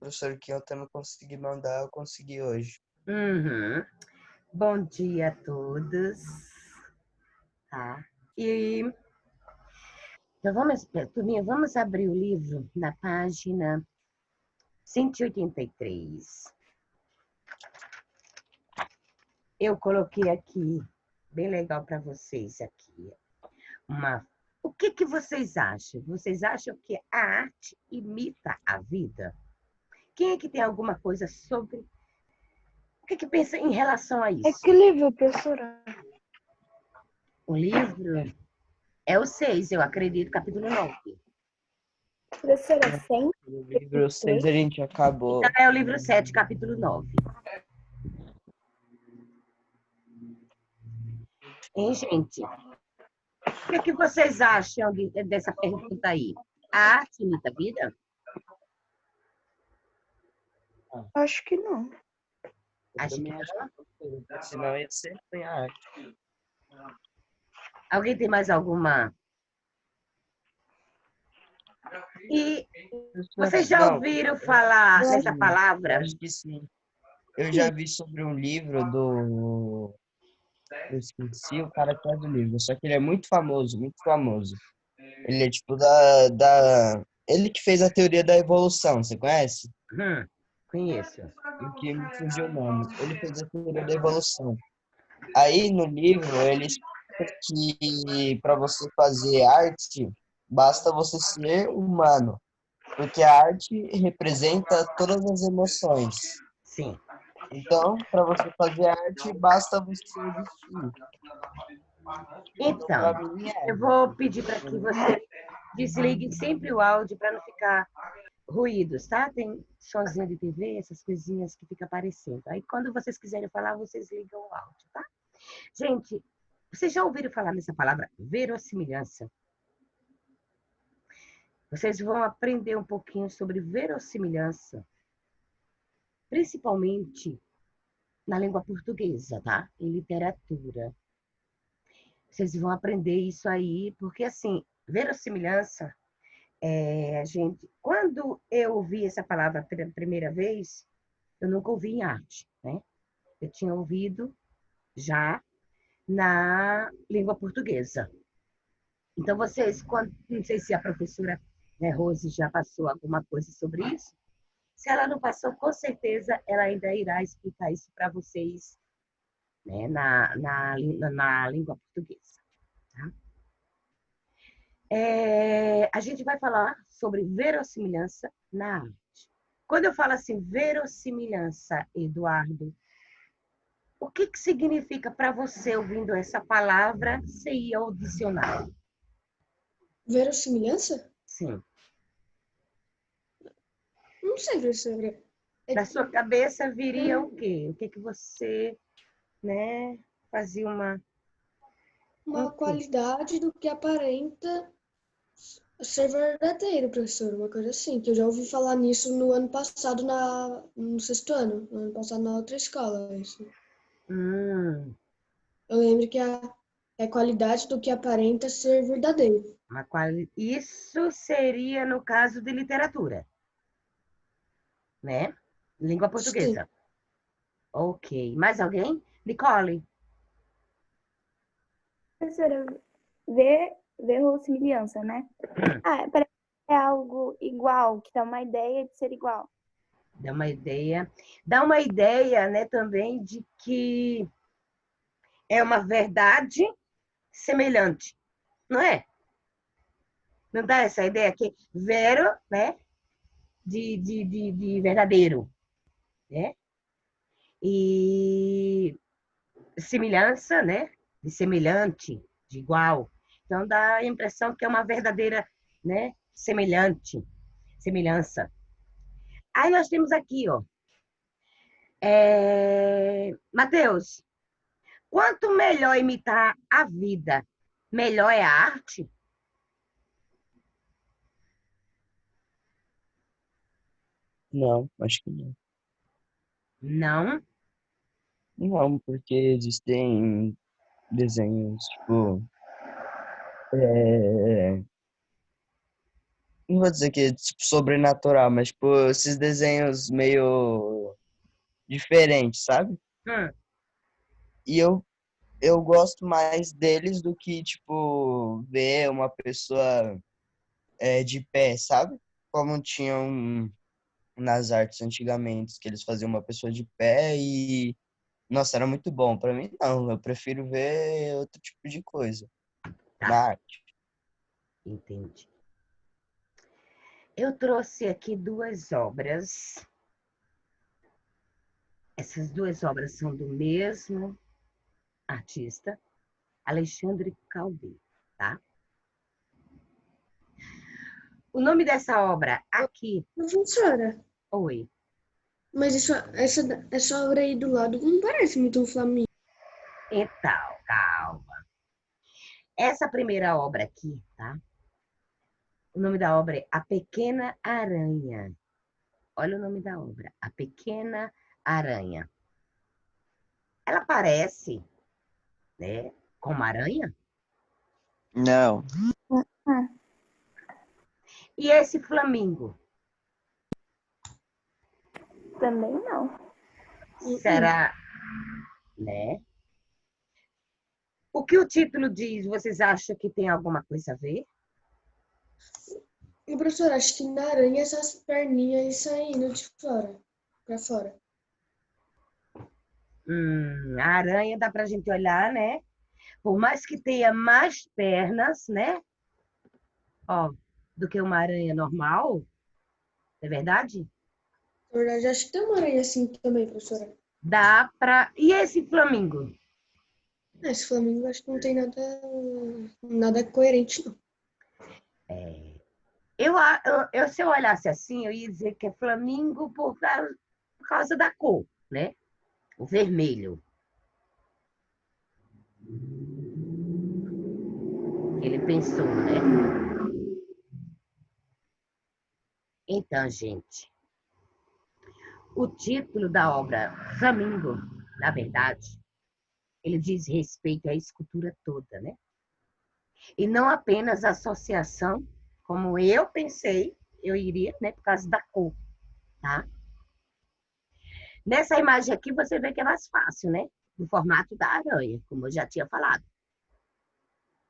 professor Kim, eu também consegui mandar, eu consegui hoje. Uhum. Bom dia a todos. Tá? Então turminha, vamos abrir o livro na página 183. Eu coloquei aqui, bem legal para vocês aqui, o que vocês acham? Vocês acham que a arte imita a vida? Quem é que tem alguma coisa sobre... O que pensa em relação a isso? Que livro, professora? O livro é o 6, eu acredito, capítulo 9. Professora, 100? O livro 6 a gente acabou. Então é o livro 7, capítulo 9. Hein, gente? O que vocês acham dessa pergunta aí? A arte imita a vida? Acho que não. Acho que não. Senão ia ser sem arte. Alguém tem mais alguma? E vocês já ouviram falar dessa palavra? Acho que sim. Eu já vi sobre um livro do... Eu esqueci o cara que é do livro, só que ele é muito famoso, muito famoso. Ele é tipo Ele que fez a teoria da evolução, você conhece? Conheço. O que me fugiu o nome. Ele fez a teoria da evolução. Aí no livro ele explica que para você fazer arte, basta você ser humano, porque a arte representa todas as emoções. Sim. Então, para você fazer arte, basta você existir. Então, Pra mim eu vou pedir para que você desligue sempre o áudio para não ficar ruídos, tá? Tem sonzinho de TV, essas coisinhas que ficam aparecendo. Aí, quando vocês quiserem falar, vocês ligam o áudio, tá? Gente, vocês já ouviram falar nessa palavra verossimilhança? Vocês vão aprender um pouquinho sobre verossimilhança, principalmente na língua portuguesa, tá? Em literatura. Vocês vão aprender isso aí, porque, assim, verossimilhança, quando eu ouvi essa palavra pela primeira vez, eu nunca ouvi em arte, né? Eu tinha ouvido já na língua portuguesa. Então, não sei se a professora, né, Rose já passou alguma coisa sobre isso. Se ela não passou, com certeza ela ainda irá explicar isso para vocês, né, na língua portuguesa. Tá? A gente vai falar sobre verossimilhança na arte. Quando eu falo assim, verossimilhança, Eduardo, o que significa para você, ouvindo essa palavra, você ir ao dicionário? Verossimilhança? Sim. Não sei, professora. Na sua cabeça viria o quê? O que você, né, fazia Uma qualidade do que aparenta ser verdadeiro, professor. Uma coisa assim, que eu já ouvi falar nisso no ano passado, no sexto ano. No ano passado, na outra escola. Isso. Eu lembro que é qualidade do que aparenta ser verdadeiro. Isso seria no caso de literatura, né? Língua portuguesa. Sim. Ok. Mais alguém? Nicole? Professora, verossimilhança, né? Parece que é algo igual, que dá uma ideia de ser igual. Dá uma ideia. Dá uma ideia, né, também de que é uma verdade semelhante, não é? Não dá essa ideia que vero, né, de verdadeiro, né? E semelhança, né, de semelhante, de igual. Então dá a impressão que é uma verdadeira, né, semelhança. Aí nós temos aqui, ó, Mateus, quanto melhor imitar a vida, melhor é a arte? Não, acho que não. Não? Não, porque existem desenhos, tipo, não vou dizer que é tipo, sobrenatural, mas tipo, esses desenhos meio diferentes, sabe? Hum, E eu gosto mais deles do que, tipo, ver uma pessoa de pé, sabe? Como tinham nas artes antigamente, que eles faziam uma pessoa de pé e, nossa, era muito bom. Pra mim, não, eu prefiro ver outro tipo de coisa na tá, arte. entendi. Eu trouxe aqui duas obras. Essas duas obras são do mesmo artista, Alexandre Calvi, tá? O nome dessa obra aqui, Professora, oi, mas essa obra aí do lado não parece muito um flamingo. então, calma. Essa primeira obra aqui, tá? O nome da obra é A Pequena Aranha. Olha o nome da obra, A Pequena Aranha. Ela parece, né, com uma aranha? Não. Ah, E esse flamingo? também não. Será, né? O que o título diz, vocês acham que tem alguma coisa a ver? E, professor, acho que na aranha essas perninhas aí saindo de fora, pra fora. A aranha dá pra gente olhar, né? Por mais que tenha mais pernas, né? Ó, do que uma aranha normal, não é verdade? Na verdade, acho que tem uma aranha assim também, professora. Dá pra. E esse flamingo? Esse flamingo acho que não tem nada coerente, não. Se eu olhasse assim, eu ia dizer que é flamingo por causa da cor, né? O vermelho. Ele pensou, né? Então, gente, o título da obra Flamingo, na verdade, ele diz respeito à escultura toda, né? E não apenas a associação, como eu pensei, eu iria, né, por causa da cor, tá? Nessa imagem aqui você vê que é mais fácil, né? No formato da aranha, como eu já tinha falado,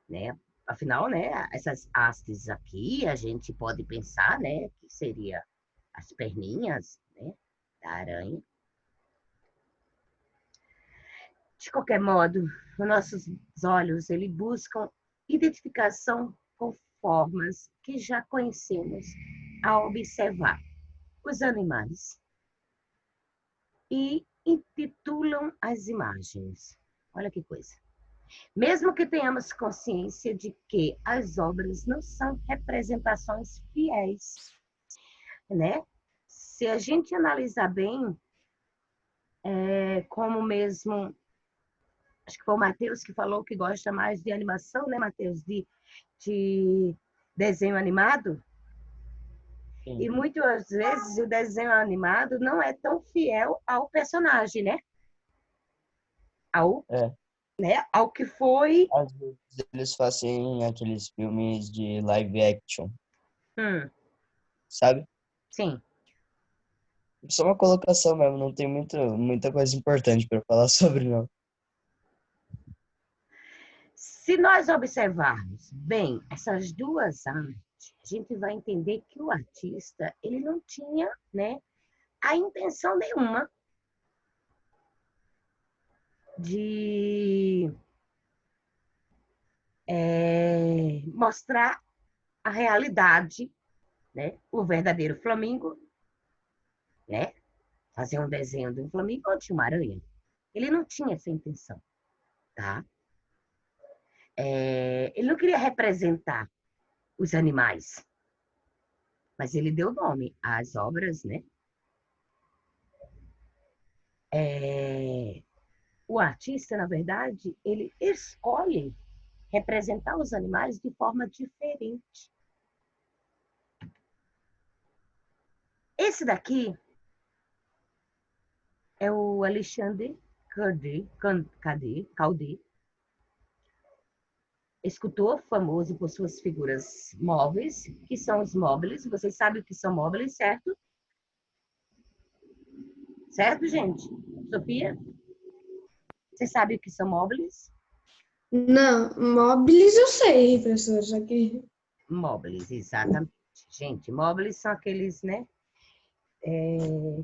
né? Afinal, né, essas hastes aqui, a gente pode pensar, né, que seria as perninhas, né, da aranha. De qualquer modo, os nossos olhos, eles buscam identificação com formas que já conhecemos ao observar os animais e intitulam as imagens. Olha que coisa. Mesmo que tenhamos consciência de que as obras não são representações fiéis, né? Se a gente analisar bem, como mesmo, acho que foi o Matheus que falou que gosta mais de animação, né, Matheus? De desenho animado. Sim. E muitas vezes o desenho animado não é tão fiel ao personagem, né? Ao, É. né? Ao que foi. Às vezes eles fazem aqueles filmes de live action, Hum, sabe? sim. Só uma colocação mesmo, não tem muita coisa importante para falar sobre, não. Se nós observarmos bem essas duas artes, a gente vai entender que o artista ele não tinha, né, a intenção nenhuma de mostrar a realidade, né, o verdadeiro flamingo, né, fazer um desenho de um flamingo ou de uma aranha. Ele não tinha essa intenção, tá? Ele não queria representar os animais, mas ele deu nome às obras, né? O artista, na verdade, ele escolhe representar os animais de forma diferente. Esse daqui é o Alexandre Caldi. Escultor famoso por suas figuras móveis, que são os móveis. Vocês sabem o que são móveis, certo? Certo, gente? Sofia? Você sabe o que são móveis? Não, móveis eu sei, professor, só que... Móveis, exatamente. Gente, móveis são aqueles, né?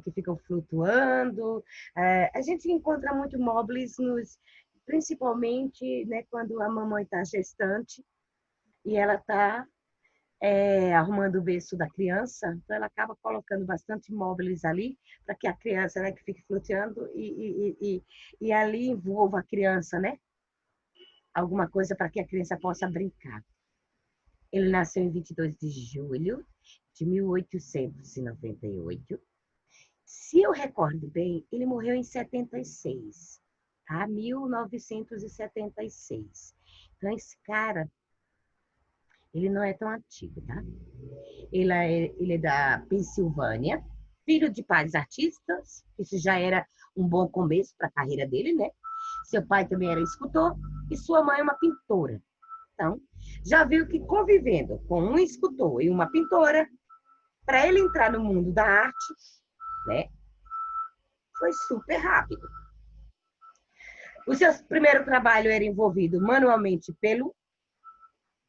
Que ficam flutuando. A gente encontra muito móveis principalmente, né, quando a mamãe está gestante e ela está arrumando o berço da criança, então ela acaba colocando bastante móveis ali para que a criança, né, que fique flutuando e ali envolva a criança, né? Alguma coisa para que a criança possa brincar. Ele nasceu em 22 de julho de 1898. Se eu recordo bem, ele morreu em 76, tá? 1976. Então, esse cara, ele não é tão antigo, tá? Ele é da Pensilvânia, filho de pais artistas, isso já era um bom começo para a carreira dele, né? Seu pai também era escultor e sua mãe uma pintora. Então, já viu que convivendo com um escultor e uma pintora, para ele entrar no mundo da arte, né? Foi super rápido. O seu primeiro trabalho era envolvido manualmente pelo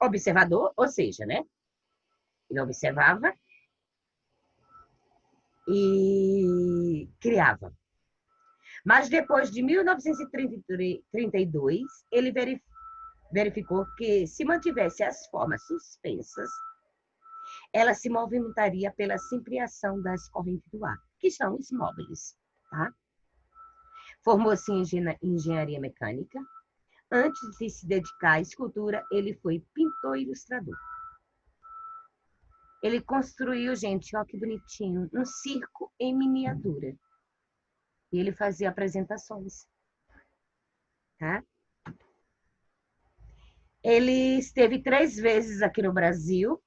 observador, ou seja, né? Ele observava e criava. Mas depois de 1932, ele verificou que se mantivesse as formas suspensas, ela se movimentaria pela simpliação das correntes do ar, que são os móveis, tá? Formou-se em engenharia mecânica. Antes de se dedicar à escultura, ele foi pintor e ilustrador. Ele construiu, gente, olha que bonitinho, um circo em miniatura. E ele fazia apresentações, tá? Ele esteve 3 vezes aqui no Brasil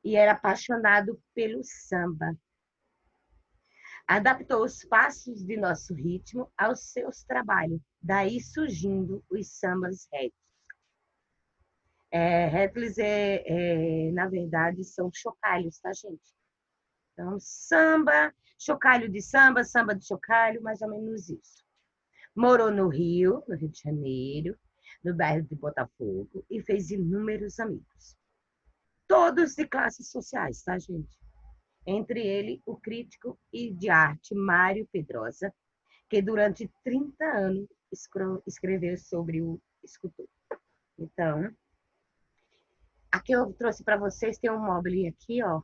e era apaixonado pelo samba. Adaptou os passos de nosso ritmo aos seus trabalhos, daí surgindo os sambas reggae. Reggae, na verdade, são chocalhos, tá, gente? Então, samba, chocalho de samba, samba de chocalho, mais ou menos isso. Morou no Rio de Janeiro, no bairro de Botafogo, e fez inúmeros amigos. Todos de classes sociais, tá, gente? Entre ele, o crítico e de arte Mário Pedrosa, que durante 30 anos escreveu sobre o escultor. Então, aqui eu trouxe para vocês, tem um móvel aqui, ó.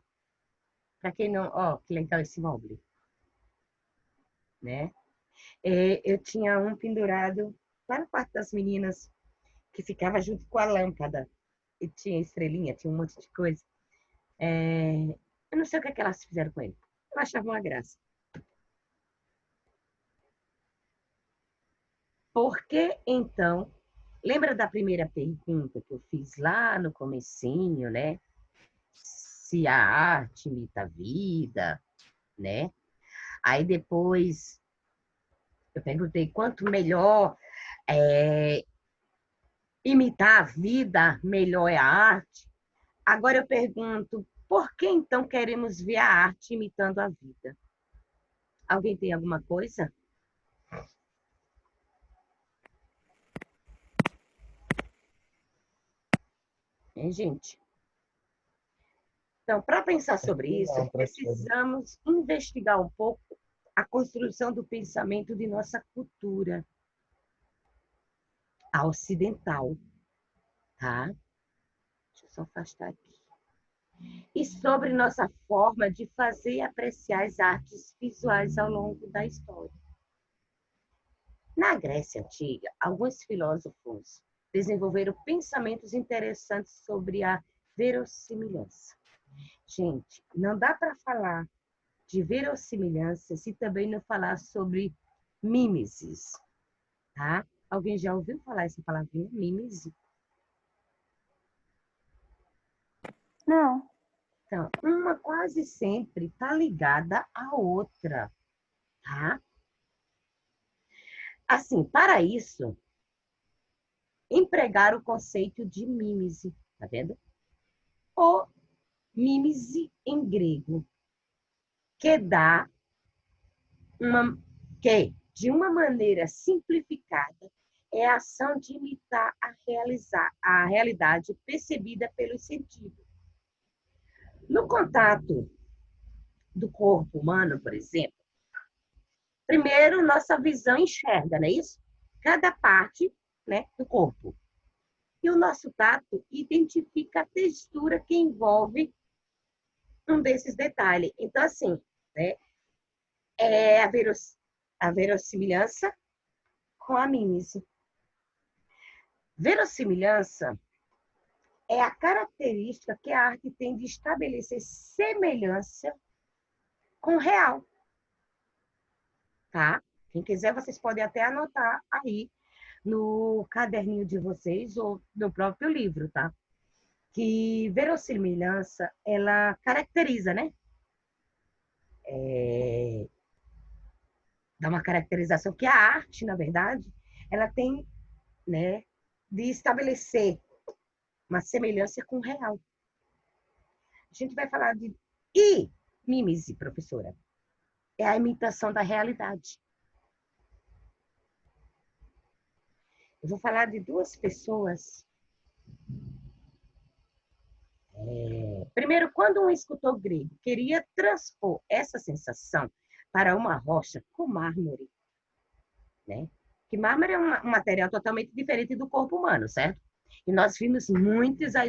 Para quem não... Ó, que legal esse móvel. Né? Eu tinha um pendurado lá no quarto das meninas, que ficava junto com a lâmpada. E tinha estrelinha, tinha um monte de coisa. Eu não sei o que elas fizeram com ele. Eu achava uma graça. Por que, então... Lembra da primeira pergunta que eu fiz lá no comecinho, né? Se a arte imita a vida, né? Aí depois eu perguntei quanto melhor imitar a vida, melhor é a arte. Agora eu pergunto, por que então queremos ver a arte imitando a vida? Alguém tem alguma coisa? Hein, gente? Então, para pensar sobre isso, precisamos investigar um pouco a construção do pensamento de nossa cultura ocidental, tá? Deixa eu só afastar aqui. E sobre nossa forma de fazer e apreciar as artes visuais ao longo da história. Na Grécia Antiga, alguns filósofos desenvolveram pensamentos interessantes sobre a verossimilhança. Gente, não dá para falar de verossimilhança se também não falar sobre mimesis, tá? Alguém já ouviu falar essa palavrinha, mimesis? Não. Então, uma quase sempre está ligada à outra, tá? Assim, para isso, empregar o conceito de mímese, tá vendo? Ou mímese em grego, que dá de uma maneira simplificada, é a ação de imitar a realidade percebida pelos sentidos. No contato do corpo humano, por exemplo, primeiro nossa visão enxerga, não é isso? Cada parte, né, do corpo. E o nosso tato identifica a textura que envolve um desses detalhes. Então, assim, né, é a verossimilhança com a mímese. Verossimilhança é a característica que a arte tem de estabelecer semelhança com o real. Tá? Quem quiser, vocês podem até anotar aí no caderninho de vocês ou no próprio livro, tá? Que verossimilhança, ela caracteriza, né? Dá uma caracterização que a arte, na verdade, ela tem, né, de estabelecer uma semelhança com o real. A gente vai falar de mímese, professora. É a imitação da realidade. Eu vou falar de duas pessoas. Primeiro, quando um escultor grego queria transpor essa sensação para uma rocha com mármore, né? Que mármore é um material totalmente diferente do corpo humano, certo? E nós vimos muitos, a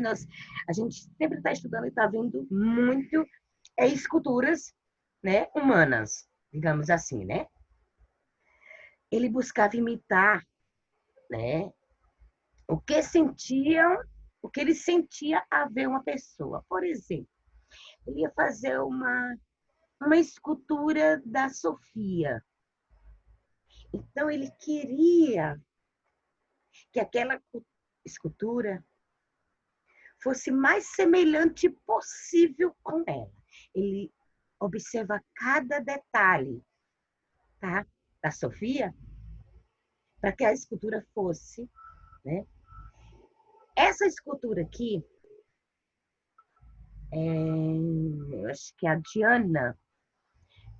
gente sempre está estudando e está vendo muito esculturas, né, humanas, digamos assim, né? Ele buscava imitar, né, o que ele sentia a ver uma pessoa. Por exemplo, ele ia fazer uma escultura da Sofia. Então, ele queria que aquela escultura fosse mais semelhante possível com ela. Ele observa cada detalhe, tá, da Sofia para que a escultura fosse, né? Essa escultura aqui, eu acho que a Diana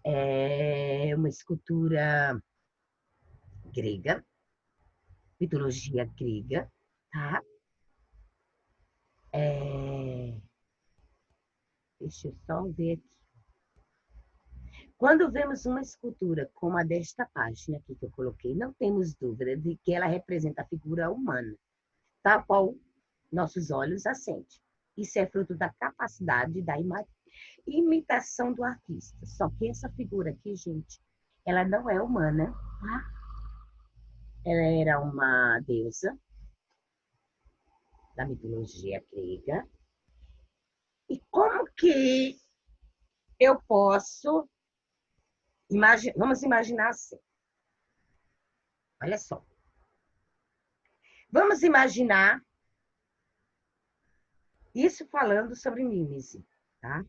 é uma escultura grega, mitologia grega, tá? Deixa eu só ver aqui. Quando vemos uma escultura como a desta página aqui que eu coloquei, não temos dúvida de que ela representa a figura humana, tal qual nossos olhos a sentem. Isso é fruto da capacidade da imitação do artista. Só que essa figura aqui, gente, ela não é humana, tá? Ela era uma deusa da mitologia grega. E como que eu posso vamos imaginar assim. Olha só. Vamos imaginar isso falando sobre mímese, tá?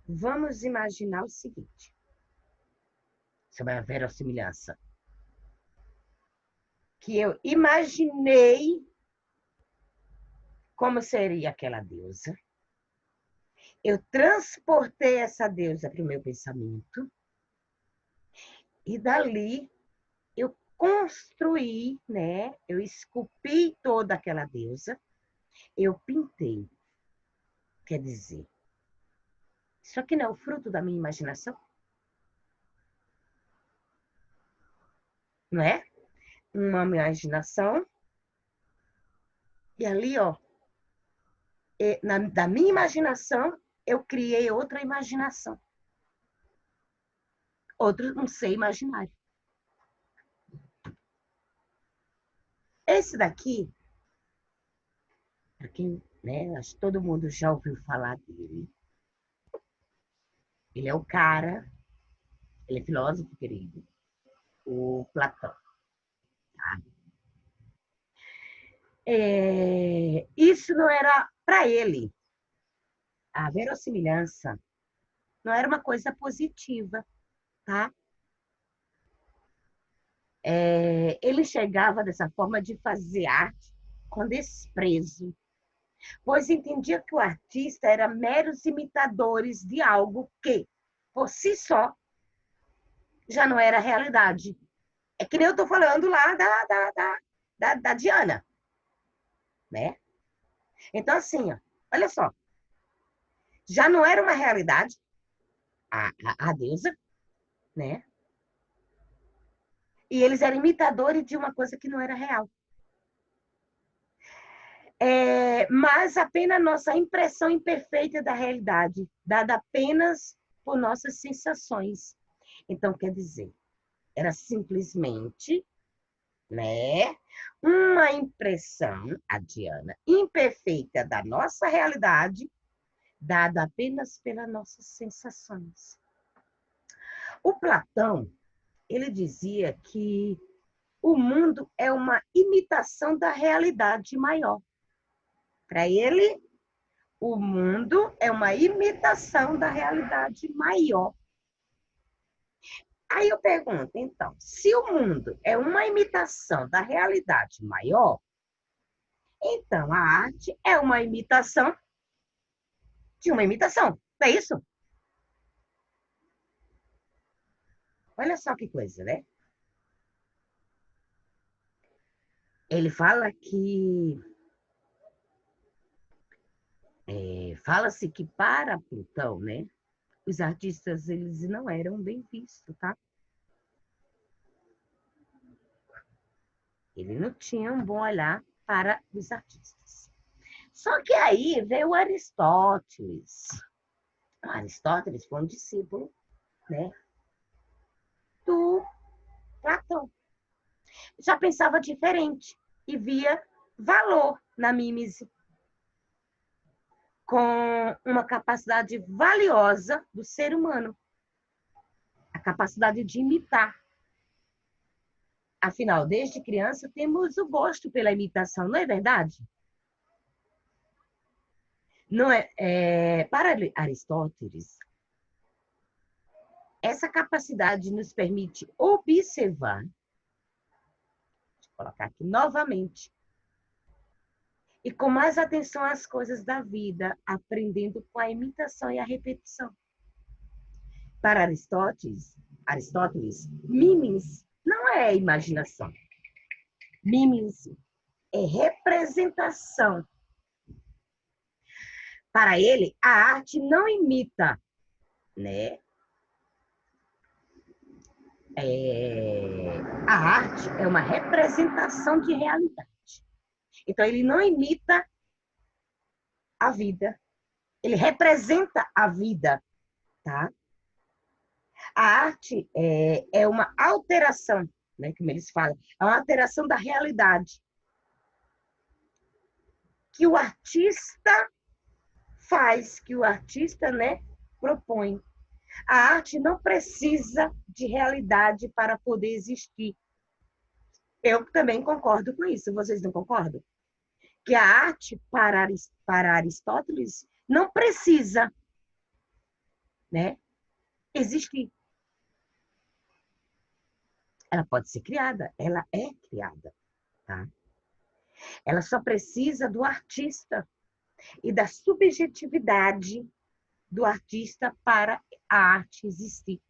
Vamos imaginar o seguinte, sobre a verossimilhança. Que eu imaginei como seria aquela deusa. Eu transportei essa deusa para o meu pensamento. E dali eu construí, né? Eu esculpi toda aquela deusa. Eu pintei. Quer dizer, isso aqui não é o fruto da minha imaginação? Não é? Uma imaginação. E ali, ó, da minha imaginação, eu criei outra imaginação. Outro não sei imaginário. Esse daqui, para quem, né, acho que todo mundo já ouviu falar dele. Ele é o cara, ele é filósofo querido, o Platão. Tá? Isso não era para ele. A verossimilhança não era uma coisa positiva, tá? ele enxergava dessa forma de fazer arte com desprezo, pois entendia que o artista era meros imitadores de algo que, por si só, já não era realidade. É que nem eu estou falando lá da Diana, né? Então, assim, ó, olha só, já não era uma realidade a deusa, né? E eles eram imitadores de uma coisa que não era real. Mas apenas nossa impressão imperfeita da realidade, dada apenas por nossas sensações. Então, quer dizer, era simplesmente, né, uma impressão, a Diana, imperfeita da nossa realidade, dada apenas pelas nossas sensações. O Platão, ele dizia que o mundo é uma imitação da realidade maior. Para ele, o mundo é uma imitação da realidade maior. Aí eu pergunto, então, se o mundo é uma imitação da realidade maior, então a arte é uma imitação de uma imitação. Não é isso? Olha só que coisa, né? Ele fala que... fala-se que para Plutão, né? Os artistas, eles não eram bem vistos, tá? Ele não tinha um bom olhar para os artistas. Só que aí veio Aristóteles. Aristóteles foi um discípulo, né, do Platão. Já pensava diferente e via valor na mímese, com uma capacidade valiosa do ser humano, a capacidade de imitar. Afinal, desde criança, temos o gosto pela imitação, não é verdade? Não para Aristóteles, essa capacidade nos permite observar, vou colocar aqui novamente, e com mais atenção às coisas da vida, aprendendo com a imitação e a repetição. Para Aristóteles, mimes não é imaginação. Mimes é representação. Para ele, a arte não imita, né? A arte é uma representação de realidade. Então, ele não imita a vida. Ele representa a vida, tá? A arte é uma alteração, né? Como eles falam, é uma alteração da realidade. Que o artista faz, que o artista, né, propõe. A arte não precisa de realidade para poder existir. Eu também concordo com isso. Vocês não concordam? Que a arte, para Aristóteles, não precisa, né, existir. Ela pode ser criada, ela é criada, tá? Ela só precisa do artista e da subjetividade do artista para a arte existir.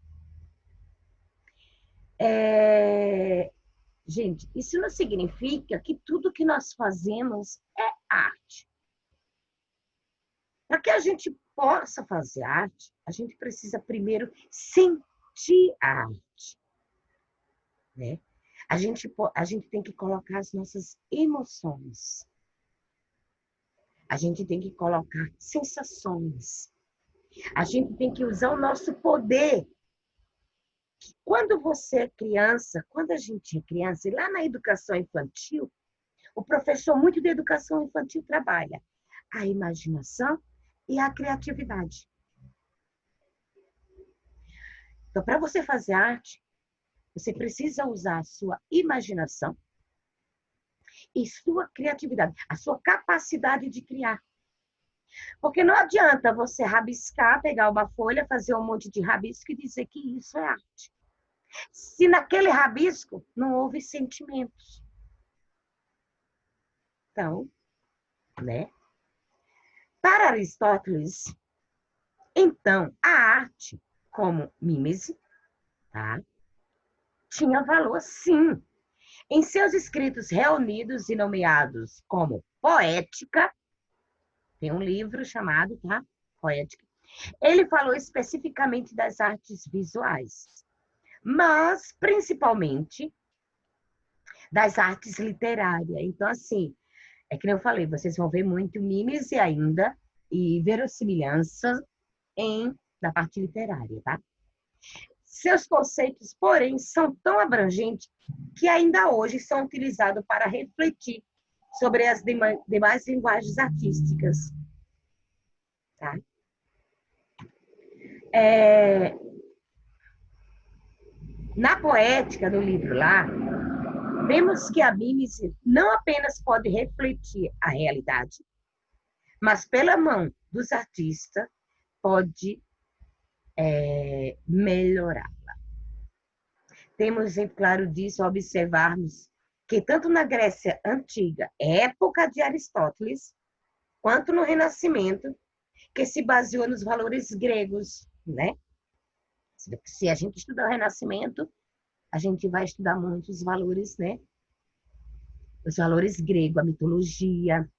Gente, isso não significa que tudo que nós fazemos é arte. Para que a gente possa fazer arte, a gente precisa primeiro sentir a arte, né? A gente tem que colocar as nossas emoções. A gente tem que colocar sensações. A gente tem que usar o nosso poder. Quando você é criança, quando a gente é criança, e lá na educação infantil, o professor muito de educação infantil trabalha a imaginação e a criatividade. Então, para você fazer arte, você precisa usar a sua imaginação e sua criatividade, a sua capacidade de criar. Porque não adianta você rabiscar, pegar uma folha, fazer um monte de rabisco e dizer que isso é arte. Se naquele rabisco não houve sentimentos. Então, né? Para Aristóteles, então, a arte, como mímese, tá? Tinha valor, sim. Em seus escritos reunidos e nomeados como Poética, tem um livro chamado, tá? Poética. Ele falou especificamente das artes visuais, mas principalmente das artes literárias. Então, assim, é que nem eu falei, vocês vão ver muito mímese ainda e verossimilhança da parte literária, tá? Seus conceitos, porém, são tão abrangentes que ainda hoje são utilizados para refletir sobre as demais linguagens artísticas. Tá? Na poética, no livro lá, vemos que a mímese não apenas pode refletir a realidade, mas pela mão dos artistas pode melhorá-la. Temos exemplo claro disso ao observarmos que tanto na Grécia Antiga, época de Aristóteles, quanto no Renascimento, que se baseou nos valores gregos, né? Se a gente estudar o Renascimento, a gente vai estudar muito os valores, né? Os valores gregos, a mitologia,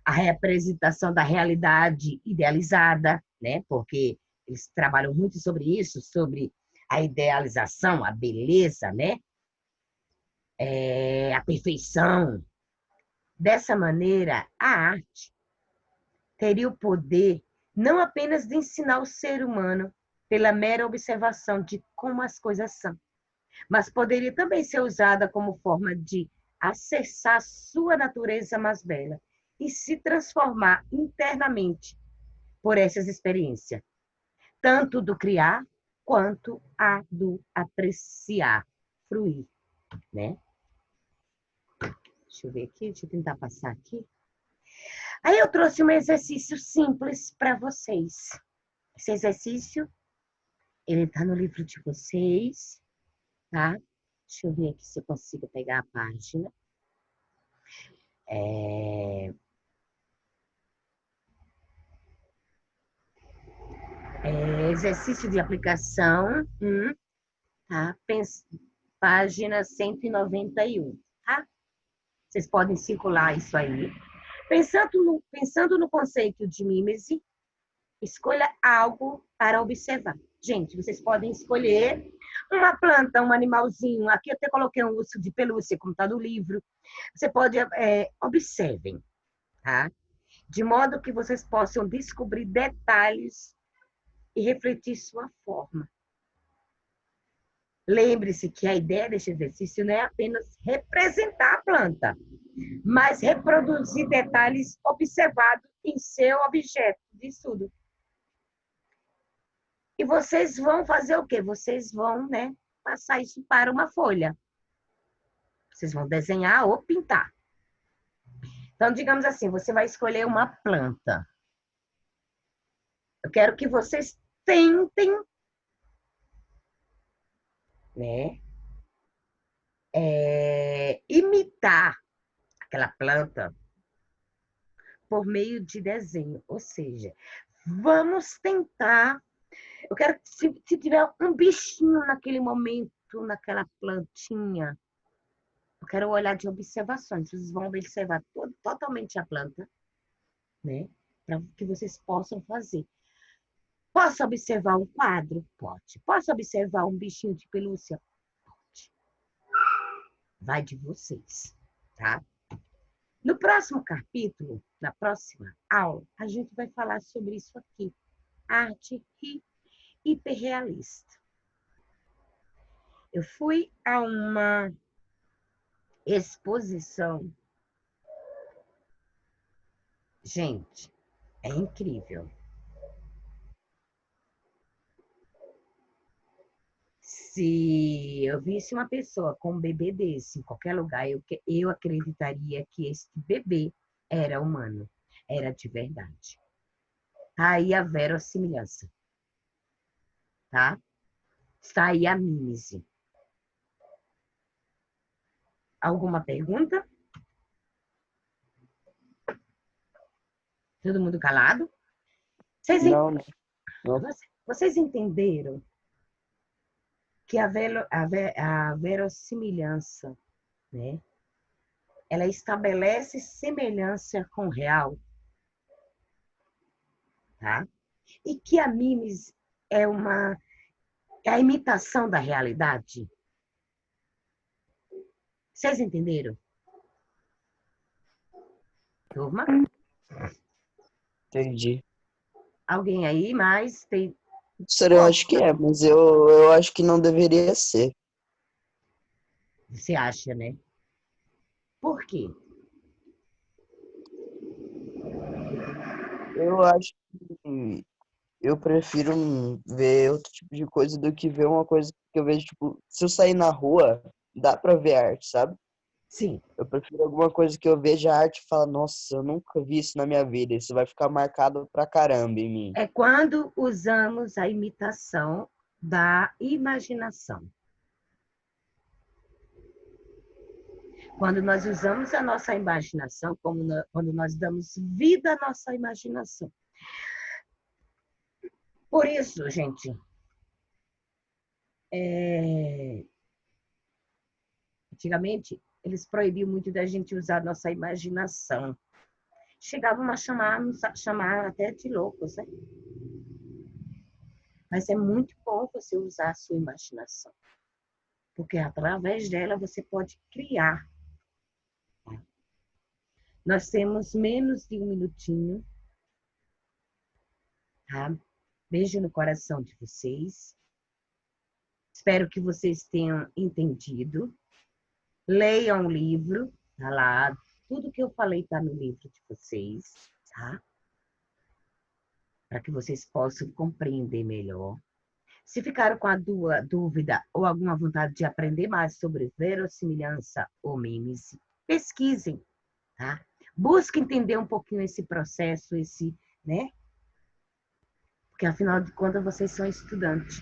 a representação da realidade idealizada, né? Porque eles trabalham muito sobre isso, sobre a idealização, a beleza, né? A perfeição. Dessa maneira, a arte teria o poder não apenas de ensinar o ser humano pela mera observação de como as coisas são, mas poderia também ser usada como forma de acessar sua natureza mais bela e se transformar internamente por essas experiências, tanto do criar quanto a do apreciar, fruir, né? Deixa eu ver aqui, deixa eu tentar passar aqui. Aí eu trouxe um exercício simples para vocês. Esse exercício, ele está no livro de vocês, tá? Deixa eu ver aqui se eu consigo pegar a página. Exercício de aplicação, tá? Página 191, tá? Vocês podem circular isso aí. Pensando no conceito de mímese, escolha algo para observar. Gente, vocês podem escolher uma planta, um animalzinho. Aqui eu até coloquei um urso de pelúcia, como está no livro. Você pode, observem, tá? De modo que vocês possam descobrir detalhes e refletir sua forma. Lembre-se que a ideia deste exercício não é apenas representar a planta, mas reproduzir detalhes observados em seu objeto de estudo. E vocês vão fazer o quê? Vocês vão, né, passar isso para uma folha. Vocês vão desenhar ou pintar. Então, digamos assim, você vai escolher uma planta. Eu quero que vocês tentem, né, imitar aquela planta por meio de desenho. Ou seja, vamos tentar. Eu quero que se tiver um bichinho naquele momento, naquela plantinha, eu quero um olhar de observações. Vocês vão observar totalmente a planta, né? Para que vocês possam fazer. Posso observar um quadro? Pode. Posso observar um bichinho de pelúcia? Pode. Vai de vocês, tá? No próximo capítulo, na próxima aula, a gente vai falar sobre isso aqui. Arte hiperrealista. Eu fui a uma exposição. Gente, é incrível. Se eu visse uma pessoa com um bebê desse em qualquer lugar, eu acreditaria que esse bebê era humano, era de verdade. Aí a verossimilhança, tá? Está aí a mímese. Alguma pergunta? Todo mundo calado? Vocês, Não, não. vocês entenderam que a verossimilhança, né? Ela estabelece semelhança com o real, tá? E que a mimes é a imitação da realidade. Vocês entenderam? Turma? Entendi. Alguém aí mais tem? Professor, eu acho que é, mas eu acho que não deveria ser. Você acha, né? Por quê? Eu acho que eu prefiro ver outro tipo de coisa do que ver uma coisa que eu vejo, tipo, se eu sair na rua, dá pra ver arte, sabe? Sim, Eu prefiro alguma coisa que eu veja a arte e falo, nossa, eu nunca vi isso na minha vida, isso vai ficar marcado pra caramba em mim. é quando usamos a imitação da imaginação. Quando nós usamos a nossa imaginação, quando nós damos vida à nossa imaginação. Por isso, gente, antigamente, eles proibiam muito da gente usar a nossa imaginação. Chegavam a chamar até de loucos, né? Mas é muito bom você usar a sua imaginação, porque através dela você pode criar. Nós temos menos de um minutinho, tá? Beijo no coração de vocês. Espero que vocês tenham entendido. Leiam o livro, tá lá. Tudo que eu falei tá no livro de vocês, tá? Para que vocês possam compreender melhor. Se ficaram com a dúvida ou alguma vontade de aprender mais sobre verossimilhança ou mímese, pesquisem, tá? Busque entender um pouquinho esse processo, né? Porque afinal de contas vocês são estudantes.